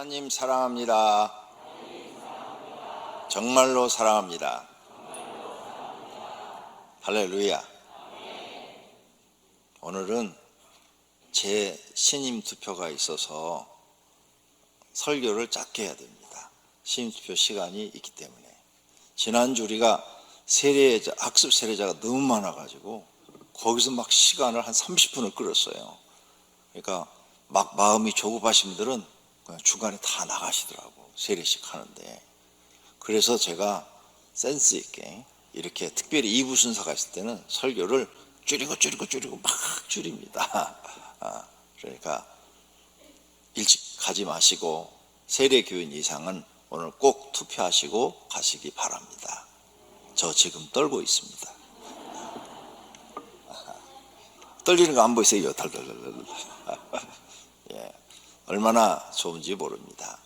하나님 사랑합니다. 정말로 사랑합니다. 할렐루야. 오늘은 제 신임 투표가 있어서 설교를 짧게 해야 됩니다. 신임 투표 시간이 있기 때문에. 지난주 우리가 학습 세례자가 너무 많아가지고 거기서 막 시간을 한 30분을 끌었어요. 그러니까 막 마음이 조급하신 분들은 그냥 중간에 다 나가시더라고, 세례식 하는데. 그래서 제가 센스 있게 이렇게 특별히 2부 순서가 있을 때는 설교를 줄이고 막 줄입니다. 그러니까 일찍 가지 마시고 세례교인 이상은 오늘 꼭 투표하시고 가시기 바랍니다. 저 지금 떨고 있습니다. 떨리는 거 안 보이세요? 덜덜덜덜. 예, 얼마나 좋은지 모릅니다.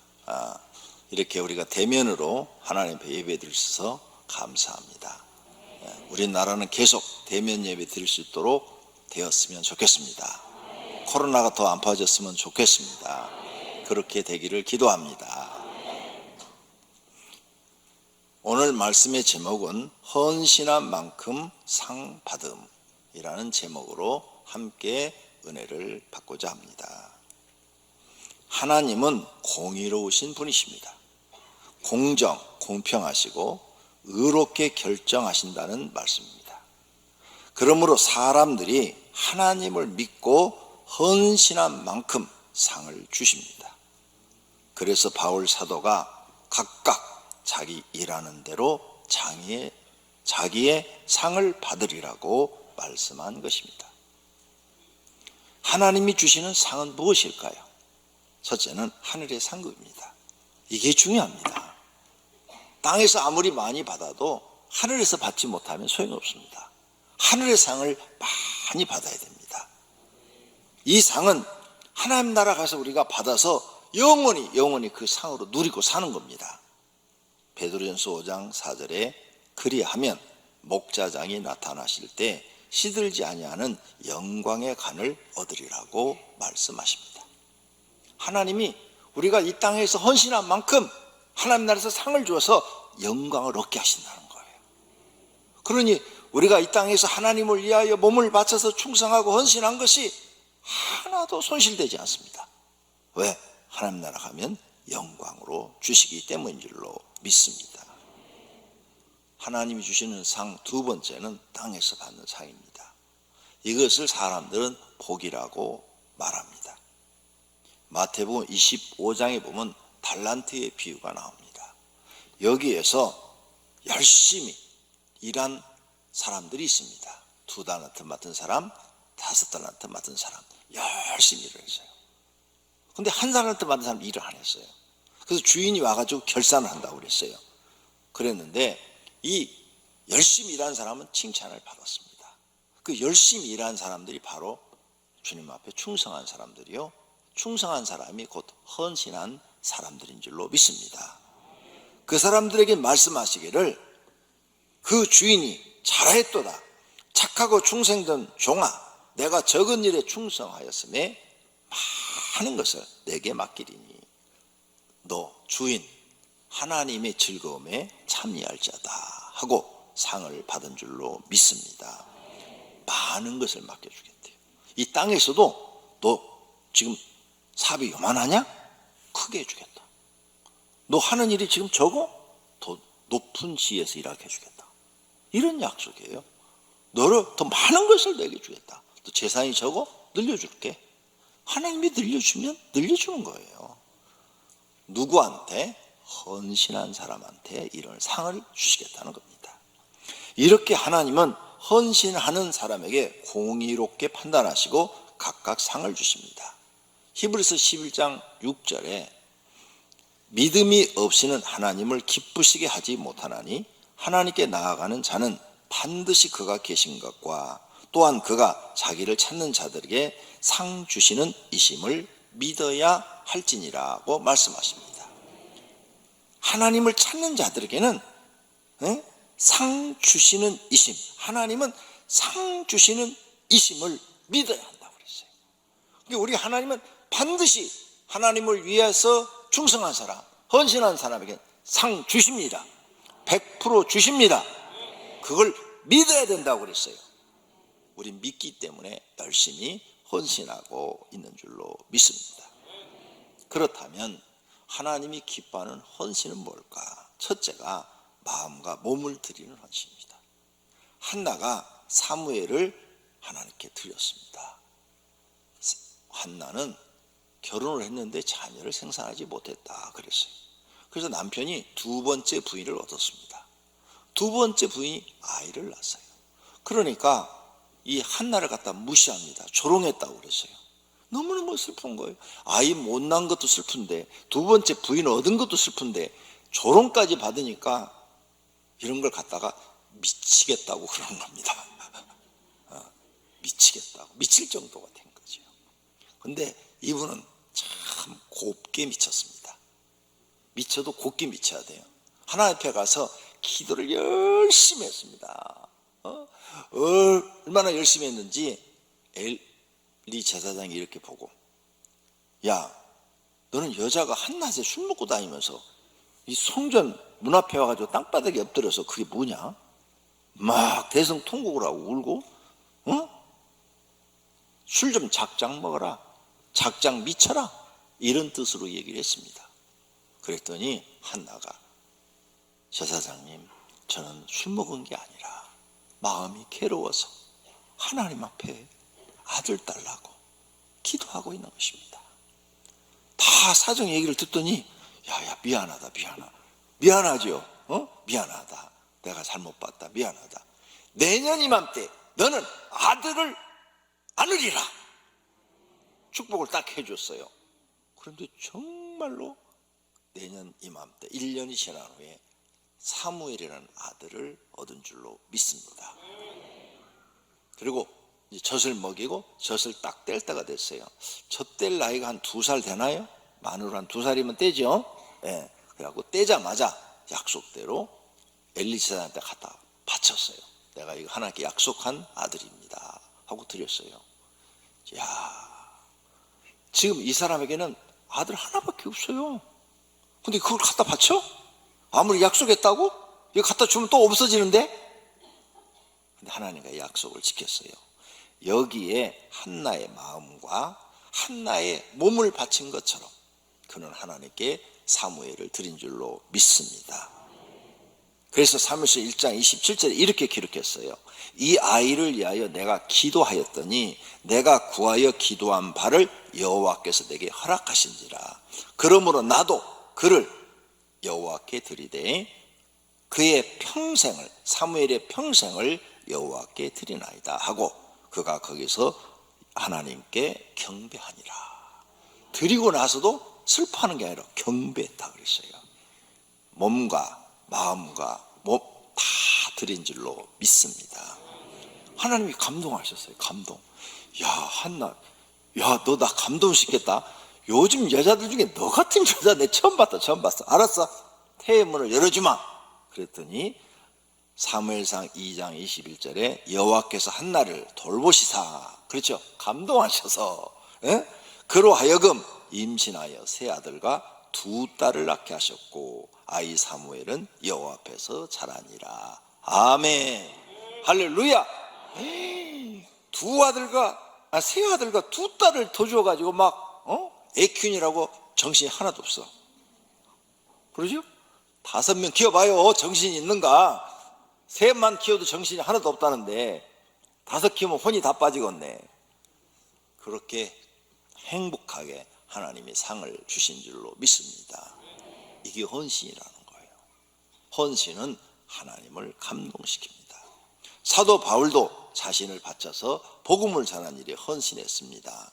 이렇게 우리가 대면으로 하나님 앞에 예배 드릴 수 있어서 감사합니다. 예, 우리나라는 계속 대면 예배 드릴 수 있도록 되었으면 좋겠습니다. 코로나가 더 안 퍼졌으면 좋겠습니다. 그렇게 되기를 기도합니다. 오늘 말씀의 제목은 헌신한 만큼 상 받음이라는 제목으로 함께 은혜를 받고자 합니다. 하나님은 공의로우신 분이십니다. 공평하시고 의롭게 결정하신다는 말씀입니다. 그러므로 사람들이 하나님을 믿고 헌신한 만큼 상을 주십니다. 그래서 바울 사도가 각각 자기 일하는 대로 자기의 상을 받으리라고 말씀한 것입니다. 하나님이 주시는 상은 무엇일까요? 첫째는 하늘의 상급입니다. 이게 중요합니다. 땅에서 아무리 많이 받아도 하늘에서 받지 못하면 소용없습니다. 하늘의 상을 많이 받아야 됩니다. 이 상은 하나님 나라 가서 우리가 받아서 영원히 그 상으로 누리고 사는 겁니다. 베드로전서 5장 4절에 그리하면 목자장이 나타나실 때 시들지 아니하는 영광의 간을 얻으리라고 말씀하십니다. 하나님이 우리가 이 땅에서 헌신한 만큼 하나님 나라에서 상을 주어서 영광을 얻게 하신다는 거예요. 그러니 우리가 이 땅에서 하나님을 위하여 몸을 바쳐서 충성하고 헌신한 것이 하나도 손실되지 않습니다. 왜? 하나님 나라 가면 영광으로 주시기 때문인 줄로 믿습니다. 하나님이 주시는 상 두 번째는 땅에서 받는 상입니다. 이것을 사람들은 복이라고 말합니다. 마태복음 25장에 보면 달란트의 비유가 나옵니다. 여기에서 열심히 일한 사람들이 있습니다. 2달란트 맡은 사람, 5달란트 맡은 사람, 열심히 일을 했어요. 근데 1달란트 맡은 사람 일을 안 했어요. 그래서 주인이 와가지고 결산을 한다고 그랬어요. 그랬는데 이 열심히 일한 사람은 칭찬을 받았습니다. 그 열심히 일한 사람들이 바로 주님 앞에 충성한 사람들이요, 충성한 사람이 곧 헌신한 사람들인 줄로 믿습니다. 그 사람들에게 말씀하시기를 그 주인이 잘하였도다, 착하고 충성된 종아, 내가 적은 일에 충성하였음에 많은 것을 내게 맡기리니 너 주인 하나님의 즐거움에 참여할 자다 하고 상을 받은 줄로 믿습니다. 많은 것을 맡겨주겠대요. 이 땅에서도 너 지금 사업이 요만하냐? 크게 해주겠다. 너 하는 일이 지금 적어? 더 높은 지에서 일하게 해주겠다. 이런 약속이에요. 너를 더 많은 것을 내게 주겠다. 또 재산이 적어? 늘려줄게. 하나님이 늘려주면 늘려주는 거예요. 누구한테? 헌신한 사람한테 이런 상을 주시겠다는 겁니다. 이렇게 하나님은 헌신하는 사람에게 공의롭게 판단하시고 각각 상을 주십니다. 히브리서 11장 6절에 믿음이 없이는 하나님을 기쁘시게 하지 못하나니 하나님께 나아가는 자는 반드시 그가 계신 것과 또한 그가 자기를 찾는 자들에게 상 주시는 이심을 믿어야 할지니라고 말씀하십니다. 하나님을 찾는 자들에게는 상 주시는 이심, 하나님은 상 주시는 이심을 믿어야 한다고 그랬어요. 우리 하나님은 반드시 하나님을 위해서 충성한 사람, 헌신한 사람에게 상 주십니다. 100% 주십니다. 그걸 믿어야 된다고 그랬어요. 우린 믿기 때문에 열심히 헌신하고 있는 줄로 믿습니다. 그렇다면 하나님이 기뻐하는 헌신은 뭘까? 첫째가 마음과 몸을 드리는 헌신입니다. 한나가 사무엘을 하나님께 드렸습니다. 한나는 결혼을 했는데 자녀를 생산하지 못했다 그랬어요. 그래서 남편이 두 번째 부인을 얻었습니다. 두 번째 부인이 아이를 낳았어요. 그러니까 이 한나를 갖다 무시합니다. 조롱했다고 그랬어요. 너무너무 슬픈 거예요. 아이 못 낳은 것도 슬픈데, 두 번째 부인 얻은 것도 슬픈데 조롱까지 받으니까 이런 걸 갖다가 미치겠다고 그러는 겁니다. 미치겠다고, 미칠 정도가 된 거죠. 근데 이분은 참 곱게 미쳤습니다. 미쳐도 곱게 미쳐야 돼요. 하나님 앞에 가서 기도를 열심히 했습니다. 얼마나 열심히 했는지 엘리 제사장이 이렇게 보고, 야, 너는 여자가 한낮에 술 먹고 다니면서 이 성전 문 앞에 와가지고 땅바닥에 엎드려서 그게 뭐냐? 막 대성통곡을 하고 울고, 술 좀 작작 먹어라, 작작 미쳐라, 이런 뜻으로 얘기를 했습니다. 그랬더니 한나가, 제사장님, 저는 술 먹은 게 아니라 마음이 괴로워서 하나님 앞에 아들 달라고 기도하고 있는 것입니다. 다 사정 얘기를 듣더니, 야, 미안하다, 미안하죠. 미안하다, 내가 잘못 봤다, 미안하다. 내년 이맘때 너는 아들을 안으리라, 축복을 딱 해줬어요. 그런데 정말로 내년 이맘때 1년이 지난 후에 사무엘이라는 아들을 얻은 줄로 믿습니다. 그리고 젖을 먹이고 젖을 딱 뗄 때가 됐어요. 젖 뗄 나이가 한 2살 되나요? 만으로 한 2살이면 떼죠. 예. 그래갖고 떼자마자 약속대로 엘리사한테 갖다 바쳤어요. 내가 이거 하나님께 약속한 아들입니다 하고 드렸어요. 야, 지금 이 사람에게는 아들 하나밖에 없어요. 근데 그걸 갖다 바쳐? 아무리 약속했다고? 이거 갖다 주면 또 없어지는데? 근데 하나님과 약속을 지켰어요. 여기에 한나의 마음과 한나의 몸을 바친 것처럼 그는 하나님께 사무엘을 드린 줄로 믿습니다. 그래서 사무엘서 1장 27절에 이렇게 기록했어요. 이 아이를 위하여 내가 기도하였더니 내가 구하여 기도한 바를 여호와께서 내게 허락하신지라. 그러므로 나도 그를 여호와께 드리되 그의 평생을, 사무엘의 평생을 여호와께 드리나이다 하고 그가 거기서 하나님께 경배하니라. 드리고 나서도 슬퍼하는 게 아니라 경배했다 그랬어요. 몸과 마음과 몸 다 드린 줄로 믿습니다. 하나님이 감동하셨어요. 감동. 야, 한나, 야, 너 나 감동시켰다. 요즘 여자들 중에 너 같은 여자 내 처음 봤다. 알았어, 태의 문을 열어주마. 그랬더니 사무엘상 2장 21절에 여호와께서 한나를 돌보시사, 그렇죠, 감동하셔서 그로 하여금 임신하여 세 아들과 2딸을 낳게 하셨고 아이 사무엘은 여호와 앞에서 자라니라. 아멘, 할렐루야. 세 아들과 2딸을 더 줘가지고 막 애균이라고 정신이 하나도 없어. 그러죠? 5명 키워봐요, 정신이 있는가? 3만 키워도 정신이 하나도 없다는데 5 키우면 혼이 다 빠지겠네. 그렇게 행복하게 하나님이 상을 주신 줄로 믿습니다. 이게 헌신이라는 거예요. 헌신은 하나님을 감동시킵니다. 사도 바울도 자신을 바쳐서 복음을 전한 일에 헌신했습니다.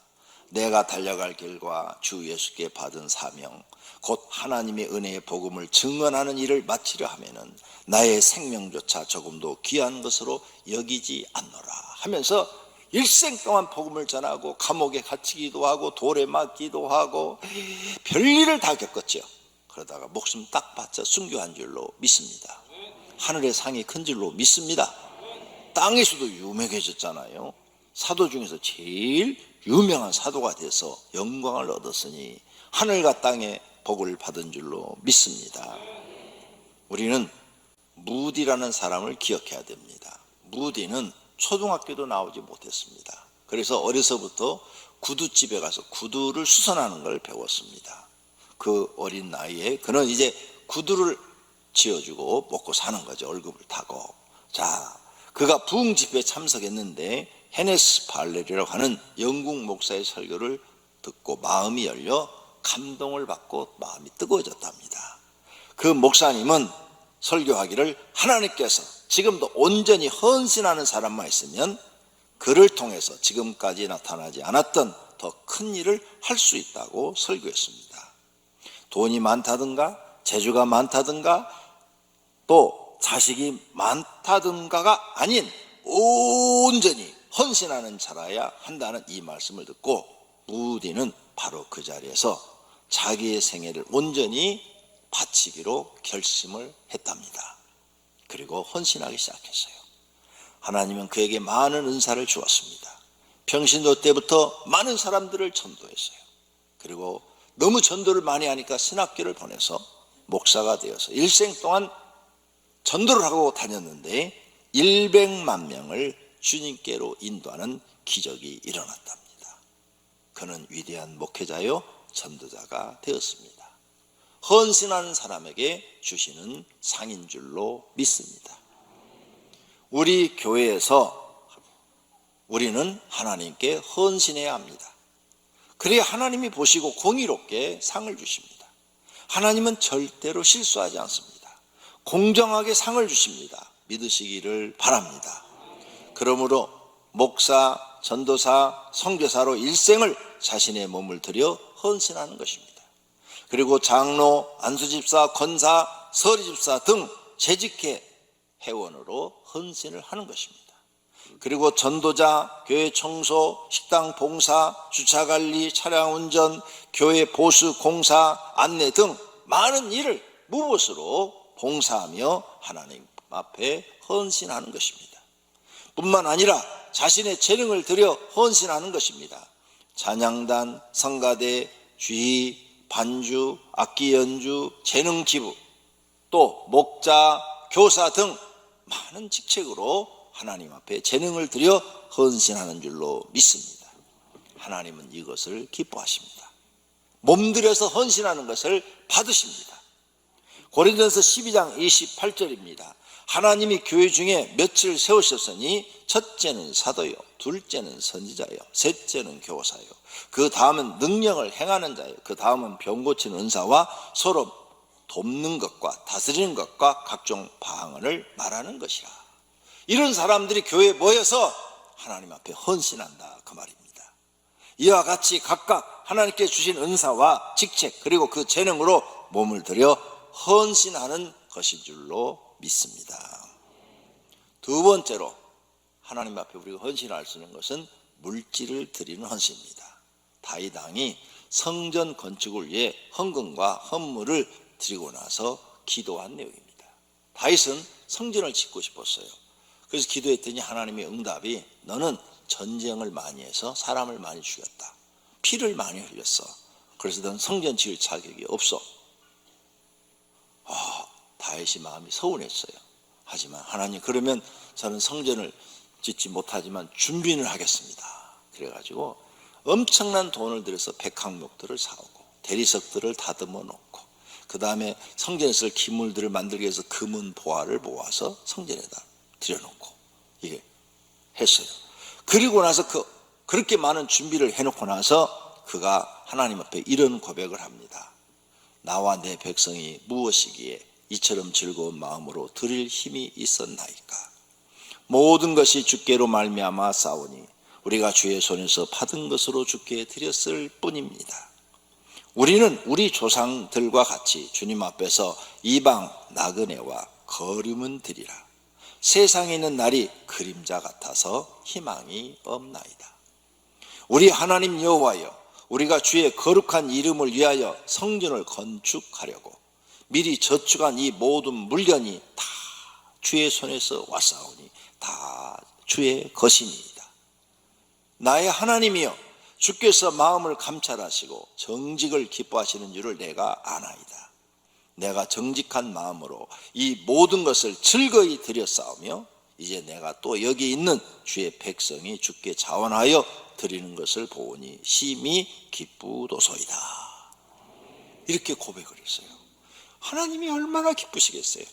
내가 달려갈 길과 주 예수께 받은 사명, 곧 하나님의 은혜의 복음을 증언하는 일을 마치려 하면은 나의 생명조차 조금도 귀한 것으로 여기지 않노라 하면서 일생 동안 복음을 전하고 감옥에 갇히기도 하고 돌에 맞기도 하고 별일을 다 겪었죠. 그러다가 목숨 딱 바쳐 순교한 줄로 믿습니다. 하늘의 상이 큰 줄로 믿습니다. 땅에서도 유명해졌잖아요. 사도 중에서 제일 유명한 사도가 돼서 영광을 얻었으니 하늘과 땅에 복을 받은 줄로 믿습니다. 우리는 무디라는 사람을 기억해야 됩니다. 무디는 초등학교도 나오지 못했습니다. 그래서 어려서부터 구두집에 가서 구두를 수선하는 걸 배웠습니다. 그 어린 나이에 그는 이제 구두를 지어주고 먹고 사는 거죠. 월급을 타고. 자, 그가 부흥 집회에 참석했는데 헤네스 발레리라고 하는 영국 목사의 설교를 듣고 마음이 열려 감동을 받고 마음이 뜨거워졌답니다. 그 목사님은 설교하기를 하나님께서 지금도 온전히 헌신하는 사람만 있으면 그를 통해서 지금까지 나타나지 않았던 더 큰 일을 할 수 있다고 설교했습니다. 돈이 많다든가 재주가 많다든가 또 자식이 많다든가가 아닌 온전히 헌신하는 자라야 한다는 이 말씀을 듣고 무디는 바로 그 자리에서 자기의 생애를 온전히 바치기로 결심을 했답니다. 그리고 헌신하기 시작했어요. 하나님은 그에게 많은 은사를 주었습니다. 평신도 때부터 많은 사람들을 전도했어요. 그리고 너무 전도를 많이 하니까 신학교를 보내서 목사가 되어서 일생 동안 전도를 하고 다녔는데 100만 명을 주님께로 인도하는 기적이 일어났답니다. 그는 위대한 목회자요 전도자가 되었습니다. 헌신하는 사람에게 주시는 상인 줄로 믿습니다. 우리 교회에서 우리는 하나님께 헌신해야 합니다. 그래야 하나님이 보시고 공의롭게 상을 주십니다. 하나님은 절대로 실수하지 않습니다. 공정하게 상을 주십니다. 믿으시기를 바랍니다. 그러므로 목사, 전도사, 선교사로 일생을 자신의 몸을 들여 헌신하는 것입니다. 그리고 장로, 안수집사, 권사, 서리집사 등 재직회 회원으로 헌신을 하는 것입니다. 그리고 전도자, 교회 청소, 식당 봉사, 주차관리, 차량 운전, 교회 보수 공사, 안내 등 많은 일을 무엇으로 봉사하며 하나님 앞에 헌신하는 것입니다. 뿐만 아니라 자신의 재능을 들여 헌신하는 것입니다. 찬양단, 성가대, 주의, 반주, 악기 연주, 재능 기부, 또 목자, 교사 등 많은 직책으로 하나님 앞에 재능을 들여 헌신하는 줄로 믿습니다. 하나님은 이것을 기뻐하십니다. 몸들여서 헌신하는 것을 받으십니다. 고린도전서 12장 28절입니다. 하나님이 교회 중에 며칠 세우셨으니 첫째는 사도요, 둘째는 선지자요, 셋째는 교사요, 그 다음은 능력을 행하는 자요, 그 다음은 병 고치는 은사와 서로 돕는 것과 다스리는 것과 각종 방언을 말하는 것이라. 이런 사람들이 교회에 모여서 하나님 앞에 헌신한다 그 말입니다. 이와 같이 각각 하나님께 주신 은사와 직책 그리고 그 재능으로 몸을 들여 헌신하는 것인 줄로 믿습니다. 두 번째로 하나님 앞에 우리가 헌신할 수 있는 것은 물질을 드리는 헌신입니다. 다윗 왕이 성전 건축을 위해 헌금과 헌물을 드리고 나서 기도한 내용입니다. 다윗은 성전을 짓고 싶었어요. 그래서 기도했더니 하나님의 응답이 너는 전쟁을 많이 해서 사람을 많이 죽였다. 피를 많이 흘렸어. 그래서 넌 성전 지을 자격이 없어. 다윗이 마음이 서운했어요. 하지만 하나님 그러면 저는 성전을 짓지 못하지만 준비는 하겠습니다. 그래가지고 엄청난 돈을 들여서 백항목들을 사오고 대리석들을 다듬어 놓고 그 다음에 성전에 쓸 기물들을 만들기 위해서 금은 보화를 모아서 성전에다 들여놓고 이게 했어요. 그리고 나서 그렇게 많은 준비를 해놓고 나서 그가 하나님 앞에 이런 고백을 합니다. 나와 내 백성이 무엇이기에 이처럼 즐거운 마음으로 드릴 힘이 있었나이까. 모든 것이 주께로 말미암아 싸우니 우리가 주의 손에서 받은 것으로 주께 드렸을 뿐입니다. 우리는 우리 조상들과 같이 주님 앞에서 이방 나그네와 거름은 드리라. 세상에 있는 날이 그림자 같아서 희망이 없나이다. 우리 하나님 여호와여, 우리가 주의 거룩한 이름을 위하여 성전을 건축하려고 미리 저축한 이 모든 물건이 다 주의 손에서 왔사오니 다 주의 것이니이다. 나의 하나님이여, 주께서 마음을 감찰하시고 정직을 기뻐하시는 줄을 내가 아나이다. 내가 정직한 마음으로 이 모든 것을 즐거이 드렸사오며 이제 내가 또 여기 있는 주의 백성이 주께 자원하여 드리는 것을 보니 심히 기쁘도소이다. 이렇게 고백을 했어요. 하나님이 얼마나 기쁘시겠어요.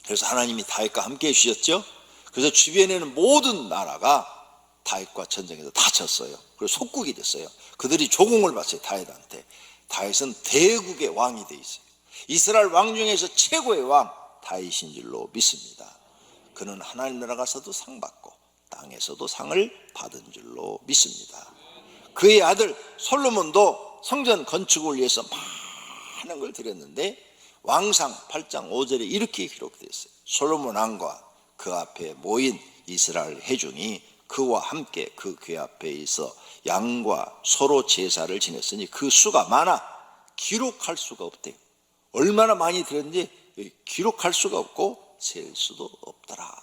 그래서 하나님이 다윗과 함께 해주셨죠. 그래서 주변에는 모든 나라가 다윗과 전쟁에서 다쳤어요. 그래서 속국이 됐어요. 그들이 조공을 받았어요. 다윗한테. 다윗은 대국의 왕이 돼 있어요. 이스라엘 왕 중에서 최고의 왕 다윗인 줄로 믿습니다. 그는 하나님 나라 가서도 상 받고 땅에서도 상을 받은 줄로 믿습니다. 그의 아들 솔로몬도 성전 건축을 위해서 많은 걸 드렸는데 왕상 8장 5절에 이렇게 기록되어 있어요. 솔로몬 왕과 그 앞에 모인 이스라엘 회중이 그와 함께 그 궤 앞에 있어 양과 소로 제사를 지냈으니 그 수가 많아 기록할 수가 없대요. 얼마나 많이 드렸는지 기록할 수가 없고 셀 수도 없더라.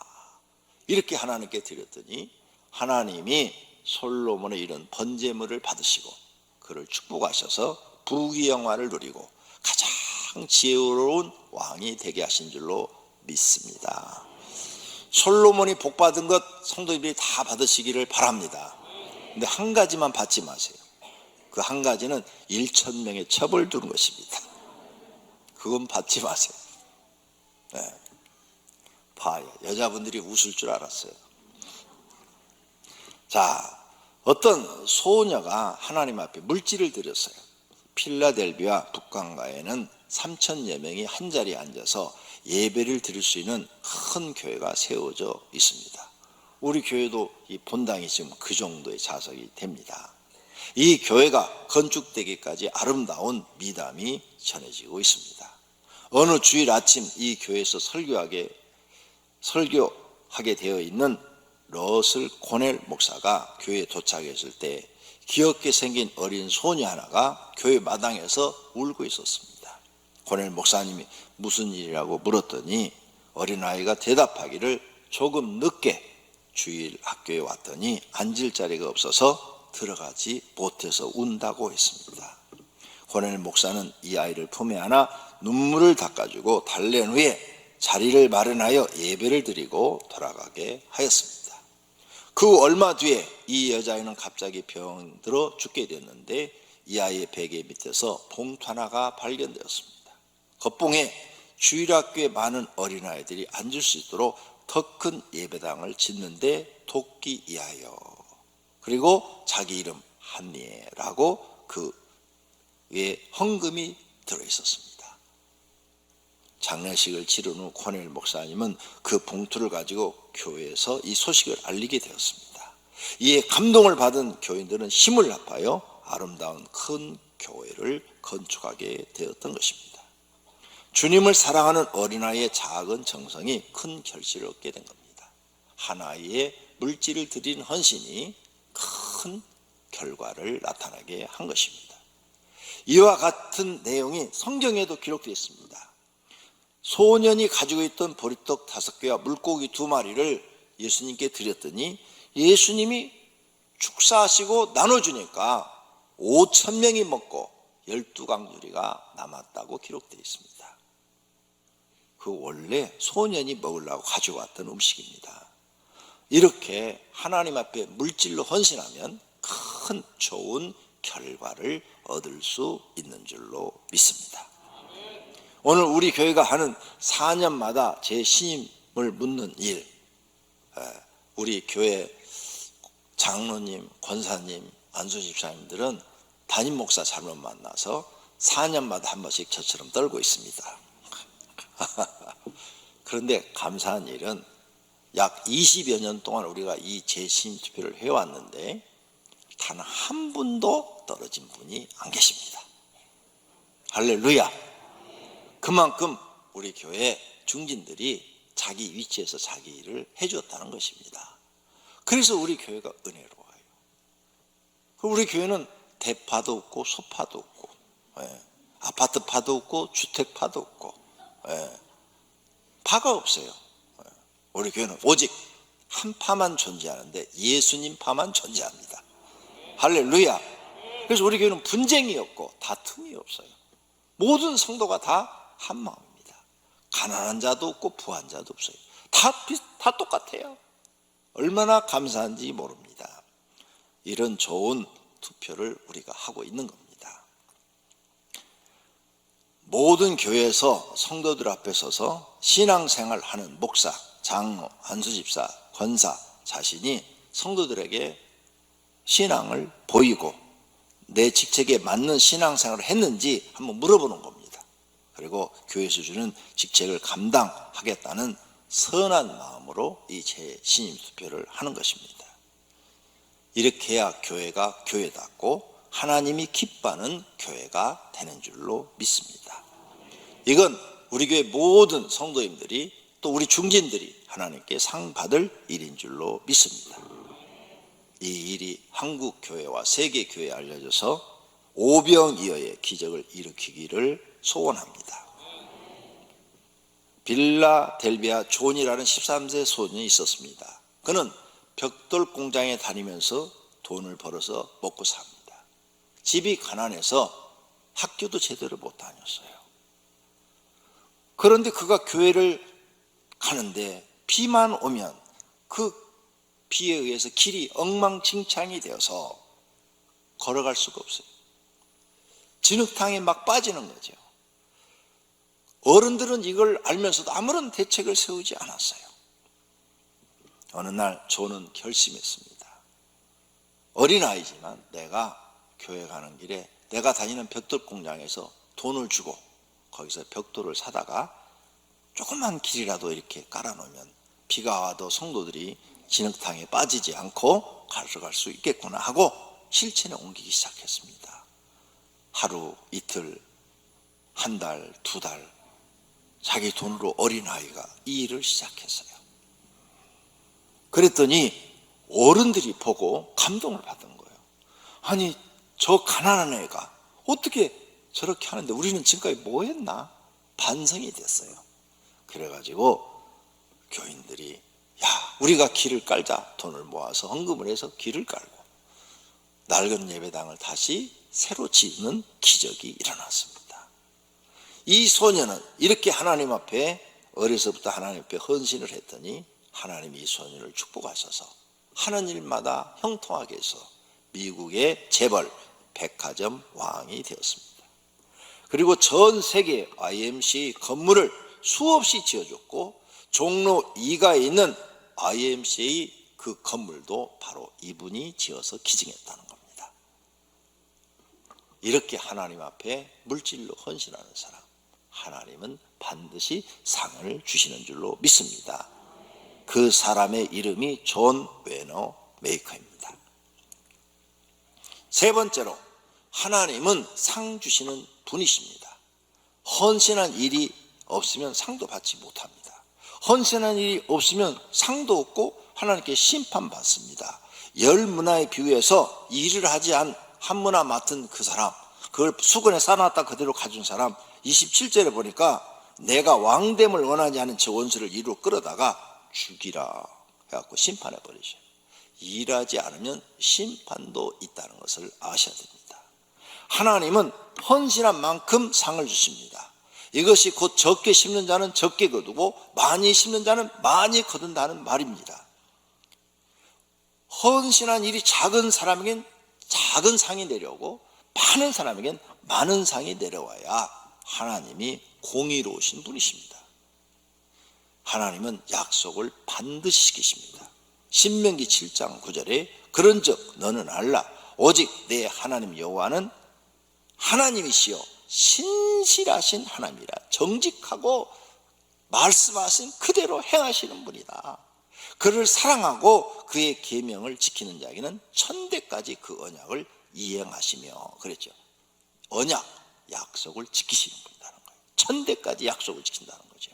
이렇게 하나님께 드렸더니 하나님이 솔로몬의 이런 번제물을 받으시고 그를 축복하셔서 부귀영화를 누리고 가장 지혜로운 왕이 되게 하신 줄로 믿습니다. 솔로몬이 복받은 것 성도님들이 다 받으시기를 바랍니다. 근데 한 가지만 받지 마세요. 그 한 가지는 1,000명의 첩을 두는 것입니다. 그건 받지 마세요. 네. 봐요. 여자분들이 웃을 줄 알았어요. 자, 어떤 소녀가 하나님 앞에 물질을 드렸어요. 필라델비아 북강가에는 3,000여 명이 한 자리에 앉아서 예배를 드릴 수 있는 큰 교회가 세워져 있습니다. 우리 교회도 이 본당이 지금 그 정도의 자석이 됩니다. 이 교회가 건축되기까지 아름다운 미담이 전해지고 있습니다. 어느 주일 아침 이 교회에서 설교하게 되어 있는 러슬 코넬 목사가 교회에 도착했을 때 귀엽게 생긴 어린 소녀 하나가 교회 마당에서 울고 있었습니다. 코넬 목사님이 무슨 일이라고 물었더니 어린아이가 대답하기를 조금 늦게 주일 학교에 왔더니 앉을 자리가 없어서 들어가지 못해서 운다고 했습니다. 코넬 목사는 이 아이를 품에 안아 눈물을 닦아주고 달랜 후에 자리를 마련하여 예배를 드리고 돌아가게 하였습니다. 그 얼마 뒤에 이 여자아이는 갑자기 병들어 죽게 됐는데 이 아이의 베개 밑에서 봉투 하나가 발견되었습니다. 겉봉에 주일학교에 많은 어린아이들이 앉을 수 있도록 더 큰 예배당을 짓는데 돕기 위하여, 그리고 자기 이름 한니에라고 그의 헌금이 들어있었습니다. 장례식을 치른 후 코넬 목사님은 그 봉투를 가지고 교회에서 이 소식을 알리게 되었습니다. 이에 감동을 받은 교인들은 힘을 합하여 아름다운 큰 교회를 건축하게 되었던 것입니다. 주님을 사랑하는 어린아이의 작은 정성이 큰 결실을 얻게 된 겁니다. 한 아이의 물질을 드린 헌신이 큰 결과를 나타나게 한 것입니다. 이와 같은 내용이 성경에도 기록되어 있습니다. 소년이 가지고 있던 보리떡 5개와 물고기 2마리를 예수님께 드렸더니 예수님이 축사하시고 나눠주니까 5,000명이 먹고 12강주리가 남았다고 기록되어 있습니다. 그 원래 소년이 먹으려고 가지고 왔던 음식입니다. 이렇게 하나님 앞에 물질로 헌신하면 큰 좋은 결과를 얻을 수 있는 줄로 믿습니다. 오늘 우리 교회가 하는 4년마다 재신임을 묻는 일, 우리 교회 장로님, 권사님, 안수 집사님들은 담임 목사 잘못 만나서 4년마다 한 번씩 저처럼 떨고 있습니다. 그런데 감사한 일은 약 20여 년 동안 우리가 이 재신임 투표를 해왔는데 단 한 분도 떨어진 분이 안 계십니다. 할렐루야. 그만큼 우리 교회 중진들이 자기 위치에서 자기 일을 해줬다는 것입니다. 그래서 우리 교회가 은혜로워요. 우리 교회는 대파도 없고 소파도 없고, 아파트파도 없고 주택파도 없고, 파가 없어요. 우리 교회는 오직 한 파만 존재하는데 예수님 파만 존재합니다. 할렐루야. 그래서 우리 교회는 분쟁이 없고 다툼이 없어요. 모든 성도가 다 한 마음입니다. 가난한 자도 없고 부한 자도 없어요. 다 똑같아요. 얼마나 감사한지 모릅니다. 이런 좋은 투표를 우리가 하고 있는 겁니다. 모든 교회에서 성도들 앞에 서서 신앙생활 하는 목사, 장로, 안수집사, 권사 자신이 성도들에게 신앙을 보이고 내 직책에 맞는 신앙생활을 했는지 한번 물어보는 겁니다. 그리고 교회에서 주는 직책을 감당하겠다는 선한 마음으로 이 재신임 투표를 하는 것입니다. 이렇게 해야 교회가 교회답고 하나님이 기뻐하는 교회가 되는 줄로 믿습니다. 이건 우리 교회 모든 성도님들이 또 우리 중진들이 하나님께 상 받을 일인 줄로 믿습니다. 이 일이 한국 교회와 세계 교회에 알려져서 오병이어의 기적을 일으키기를 소원합니다. 빌라델비아 존이라는 13세 소년이 있었습니다. 그는 벽돌 공장에 다니면서 돈을 벌어서 먹고 삽니다. 집이 가난해서 학교도 제대로 못 다녔어요. 그런데 그가 교회를 가는데 비만 오면 그 비에 의해서 길이 엉망진창이 되어서 걸어갈 수가 없어요. 진흙탕에 막 빠지는 거죠. 어른들은 이걸 알면서도 아무런 대책을 세우지 않았어요. 어느 날 존은 결심했습니다. 어린아이지만 내가 교회 가는 길에 내가 다니는 벽돌 공장에서 돈을 주고 거기서 벽돌을 사다가 조그만 길이라도 이렇게 깔아놓으면 비가 와도 성도들이 진흙탕에 빠지지 않고 가져갈 수 있겠구나 하고 실천에 옮기기 시작했습니다. 하루, 이틀, 한 달, 두 달 자기 돈으로 어린아이가 이 일을 시작했어요. 그랬더니 어른들이 보고 감동을 받은 거예요. 아니 저 가난한 애가 어떻게 저렇게 하는데 우리는 지금까지 뭐 했나? 반성이 됐어요. 그래가지고 교인들이 야 우리가 길을 깔자 돈을 모아서 헌금을 해서 길을 깔고 낡은 예배당을 다시 새로 짓는 기적이 일어났습니다. 이 소년은 이렇게 하나님 앞에 어려서부터 하나님 앞에 헌신을 했더니 하나님이 이 소년을 축복하셔서 하는 일마다 형통하게 해서 미국의 재벌 백화점 왕이 되었습니다. 그리고 전 세계 IMC 건물을 수없이 지어줬고 종로 2가에 있는 IMC의 그 건물도 바로 이분이 지어서 기증했다는 겁니다. 이렇게 하나님 앞에 물질로 헌신하는 사람 하나님은 반드시 상을 주시는 줄로 믿습니다. 그 사람의 이름이 존 외너 메이커입니다. 세 번째로 하나님은 상 주시는 분이십니다. 헌신한 일이 없으면 상도 받지 못합니다. 헌신한 일이 없으면 상도 없고 하나님께 심판받습니다. 10문화에 비유해서 일을 하지 않은 한 문화 맡은 그 사람, 그걸 수건에 싸놨다 그대로 가준 사람 27절에 보니까 내가 왕됨을 원하지 않은 저 원수를 이리로 끌어다가 죽이라 해갖고 심판해 버리셔요. 일하지 않으면 심판도 있다는 것을 아셔야 됩니다. 하나님은 헌신한 만큼 상을 주십니다. 이것이 곧 적게 심는 자는 적게 거두고 많이 심는 자는 많이 거둔다는 말입니다. 헌신한 일이 작은 사람에겐 작은 상이 내려오고 많은 사람에겐 많은 상이 내려와야 하나님이 공의로우신 분이십니다. 하나님은 약속을 반드시 지키십니다. 신명기 7장 9절에 그런즉 너는 알라 오직 내 하나님 여호와는 하나님이시여 신실하신 하나님이라 정직하고 말씀하신 그대로 행하시는 분이다. 그를 사랑하고 그의 계명을 지키는 자에게는 천대까지 그 언약을 이행하시며 그랬죠. 언약 약속을 지키시는 분이라는 거예요. 천대까지 약속을 지킨다는 거죠.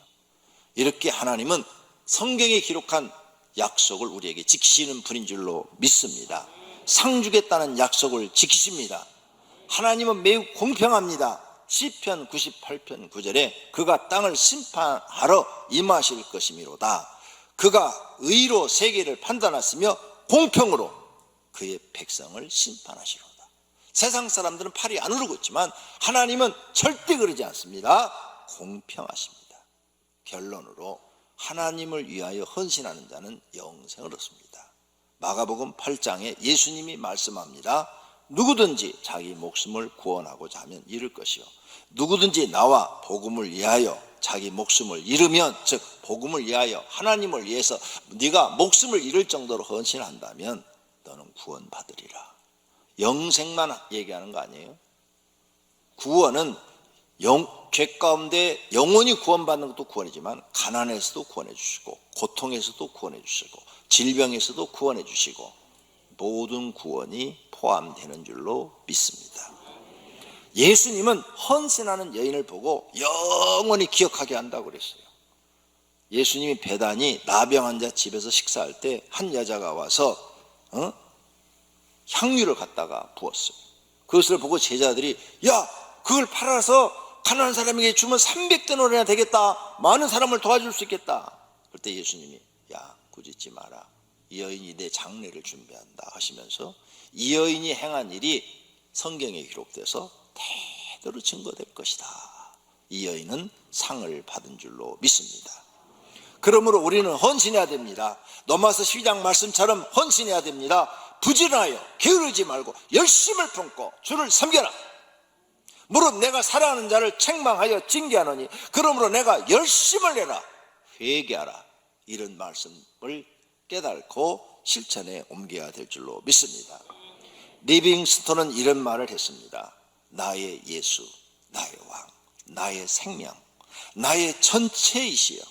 이렇게 하나님은 성경에 기록한 약속을 우리에게 지키시는 분인 줄로 믿습니다. 상 주겠다는 약속을 지키십니다. 하나님은 매우 공평합니다. 시편 98편 9절에 그가 땅을 심판하러 임하실 것이미로다. 그가 의로 세계를 판단하시며 공평으로 그의 백성을 심판하시로다. 세상 사람들은 팔이 안 오르고 있지만 하나님은 절대 그러지 않습니다. 공평하십니다. 결론으로 하나님을 위하여 헌신하는 자는 영생을 얻습니다. 마가복음 8장에 예수님이 말씀합니다. 누구든지 자기 목숨을 구원하고자 하면 잃을 것이요, 누구든지 나와 복음을 위하여 자기 목숨을 잃으면, 즉 복음을 위하여 하나님을 위해서 네가 목숨을 잃을 정도로 헌신한다면 너는 구원받으리라. 영생만 얘기하는 거 아니에요? 구원은 죄 가운데 영원히 구원받는 것도 구원이지만 가난에서도 구원해 주시고 고통에서도 구원해 주시고 질병에서도 구원해 주시고 모든 구원이 포함되는 줄로 믿습니다. 예수님은 헌신하는 여인을 보고 영원히 기억하게 한다고 그랬어요. 예수님이 배단이 나병 환자 집에서 식사할 때 한 여자가 와서 향유를 갖다가 부었어요. 그것을 보고 제자들이 야, 그걸 팔아서 가난한 사람에게 주면 300데나리나 되겠다. 많은 사람을 도와줄 수 있겠다. 그때 예수님이 야, 꾸짖지 마라. 이 여인이 내 장례를 준비한다 하시면서 이 여인이 행한 일이 성경에 기록돼서 대대로 증거될 것이다. 이 여인은 상을 받은 줄로 믿습니다. 그러므로 우리는 헌신해야 됩니다. 로마서 12장 말씀처럼 헌신해야 됩니다. 부지런하여 게으르지 말고 열심을 품고 주를 섬겨라. 무릇 내가 사랑하는 자를 책망하여 징계하노니 그러므로 내가 열심을 내라. 회개하라. 이런 말씀을 깨닫고 실천에 옮겨야 될 줄로 믿습니다. 리빙스톤은 이런 말을 했습니다. 나의 예수, 나의 왕, 나의 생명, 나의 전체이시여,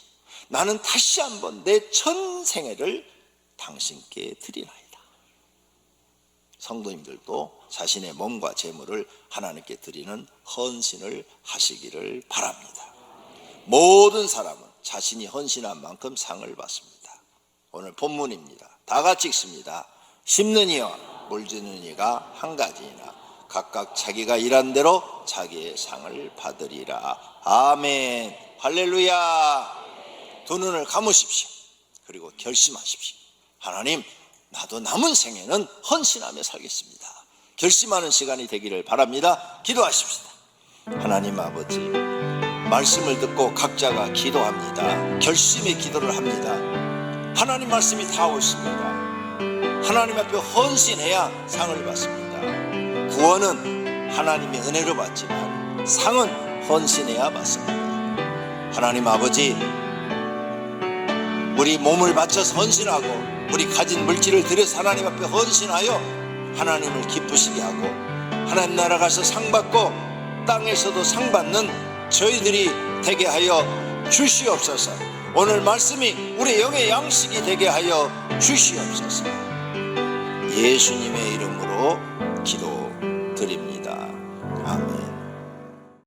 나는 다시 한번 내 전생애를 당신께 드리나이다. 성도님들도 자신의 몸과 재물을 하나님께 드리는 헌신을 하시기를 바랍니다. 모든 사람은 자신이 헌신한 만큼 상을 받습니다. 오늘 본문입니다. 다 같이 읽습니다. 심는 이와 물주는 이가 한 가지이나 각각 자기가 일한 대로 자기의 상을 받으리라. 아멘. 할렐루야. 두 눈을 감으십시오. 그리고 결심하십시오. 하나님, 나도 남은 생에는 헌신하며 살겠습니다. 결심하는 시간이 되기를 바랍니다. 기도하십시다. 하나님 아버지, 말씀을 듣고 각자가 기도합니다. 결심의 기도를 합니다. 하나님 말씀이 다 옳습니다. 하나님 앞에 헌신해야 상을 받습니다. 구원은 하나님의 은혜로 받지만 상은 헌신해야 받습니다. 하나님 아버지, 우리 몸을 바쳐서 헌신하고 우리 가진 물질을 들여서 하나님 앞에 헌신하여 하나님을 기쁘시게 하고 하나님 나라 가서 상 받고 땅에서도 상 받는 저희들이 되게 하여 주시옵소서. 오늘 말씀이 우리 영의 양식이 되게 하여 주시옵소서. 예수님의 이름으로 기도